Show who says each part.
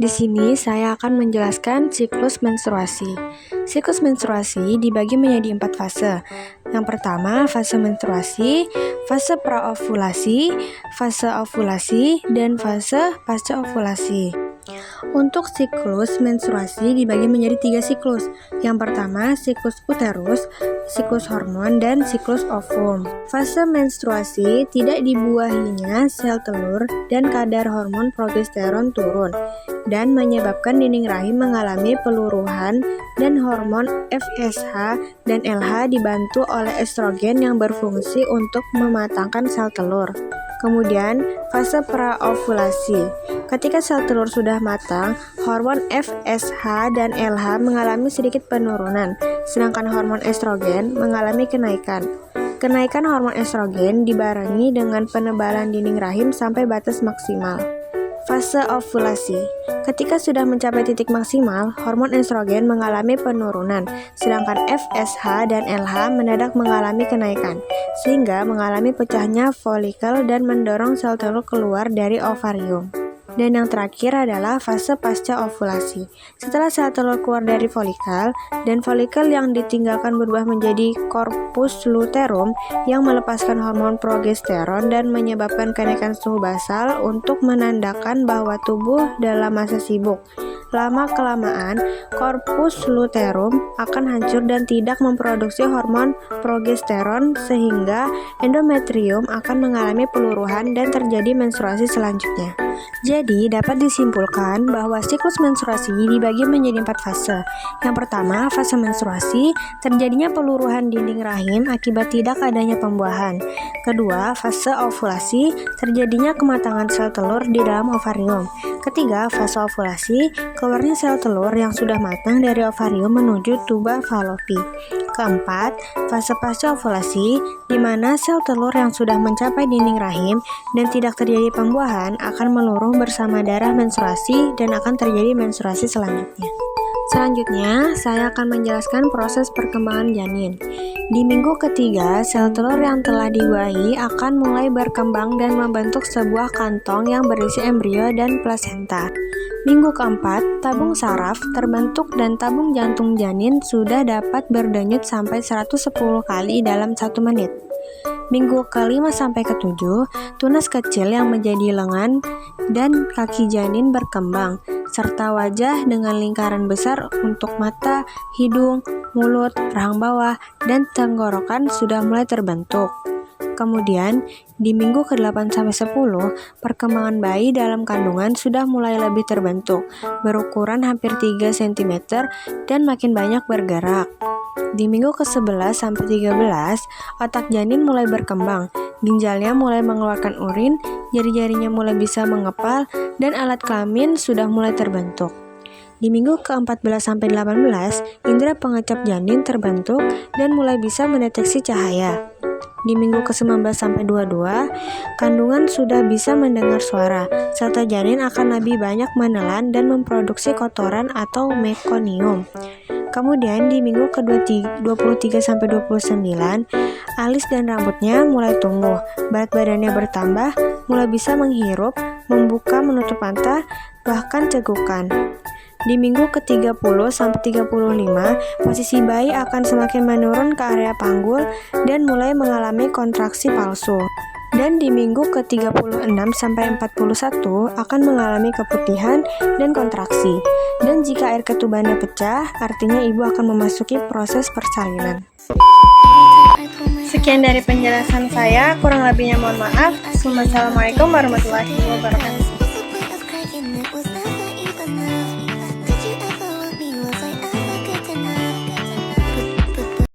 Speaker 1: Di sini saya akan menjelaskan siklus menstruasi. Siklus menstruasi dibagi menjadi 4 fase. Yang pertama, fase menstruasi, fase praovulasi, fase ovulasi, dan fase pasca ovulasi. Untuk siklus menstruasi dibagi menjadi 3 siklus. Yang pertama, siklus uterus, siklus hormon, dan siklus ovum. Fase menstruasi tidak dibuahinya sel telur dan kadar hormon progesteron turun dan menyebabkan dinding rahim mengalami peluruhan dan hormon FSH dan LH dibantu oleh estrogen yang berfungsi untuk mematangkan sel telur. Kemudian, fase praovulasi. Ketika sel telur sudah matang, hormon FSH dan LH mengalami sedikit penurunan, sedangkan hormon estrogen mengalami kenaikan. Kenaikan hormon estrogen dibarengi dengan penebalan dinding rahim sampai batas maksimal. Fase ovulasi. Ketika sudah mencapai titik maksimal, hormon estrogen mengalami penurunan, sedangkan FSH dan LH mendadak mengalami kenaikan, sehingga mengalami pecahnya folikel dan mendorong sel telur keluar dari ovarium. Dan yang terakhir adalah fase pasca ovulasi. Setelah sel telur keluar dari folikel, dan folikel yang ditinggalkan berubah menjadi corpus luteum yang melepaskan hormon progesteron dan menyebabkan kenaikan suhu basal untuk menandakan bahwa tubuh dalam masa sibuk. Lama-kelamaan, corpus luteum akan hancur dan tidak memproduksi hormon progesteron sehingga endometrium akan mengalami peluruhan dan terjadi menstruasi selanjutnya. Jadi, dapat disimpulkan bahwa siklus menstruasi dibagi menjadi 4 fase. Yang pertama, fase menstruasi, terjadinya peluruhan dinding rahim akibat tidak adanya pembuahan. Kedua, fase ovulasi, terjadinya kematangan sel telur di dalam ovarium. Ketiga, fase ovulasi, keluarnya sel telur yang sudah matang dari ovarium menuju tuba falopi. Keempat, fase pasca ovulasi, di mana sel telur yang sudah mencapai dinding rahim dan tidak terjadi pembuahan akan meluruh bersama darah menstruasi dan akan terjadi menstruasi selanjutnya. Selanjutnya, saya akan menjelaskan proses perkembangan janin. Di minggu ketiga, sel telur yang telah dibuahi akan mulai berkembang dan membentuk sebuah kantong yang berisi embrio dan plasenta. Minggu keempat, tabung saraf terbentuk dan tabung jantung janin sudah dapat berdenyut sampai 110 kali dalam 1 menit. Minggu ke-5 sampai ke-7, tunas kecil yang menjadi lengan dan kaki janin berkembang, serta wajah dengan lingkaran besar untuk mata, hidung, mulut, rahang bawah, dan tenggorokan sudah mulai terbentuk. Kemudian, di minggu ke-8 sampai 10, perkembangan bayi dalam kandungan sudah mulai lebih terbentuk, berukuran hampir 3 cm dan makin banyak bergerak. Di minggu ke-11 sampai 13, otak janin mulai berkembang, ginjalnya mulai mengeluarkan urin, jari-jarinya mulai bisa mengepal, dan alat kelamin sudah mulai terbentuk. Di minggu ke-14 sampai 18, indera pengecap janin terbentuk dan mulai bisa mendeteksi cahaya. Di minggu ke-19 sampai 22, kandungan sudah bisa mendengar suara, serta janin akan lebih banyak menelan dan memproduksi kotoran atau mekonium. Kemudian di minggu ke-23 sampai 29, alis dan rambutnya mulai tumbuh, berat badannya bertambah, mulai bisa menghirup, membuka menutup mata, bahkan cegukan. Di minggu ke-30 sampai 35, posisi bayi akan semakin menurun ke area panggul dan mulai mengalami kontraksi palsu. Dan di minggu ke-36 sampai 41 akan mengalami keputihan dan kontraksi. Dan jika air ketubannya pecah, artinya ibu akan memasuki proses persalinan. Sekian dari penjelasan saya, kurang lebihnya mohon maaf. Wassalamualaikum warahmatullahi wabarakatuh.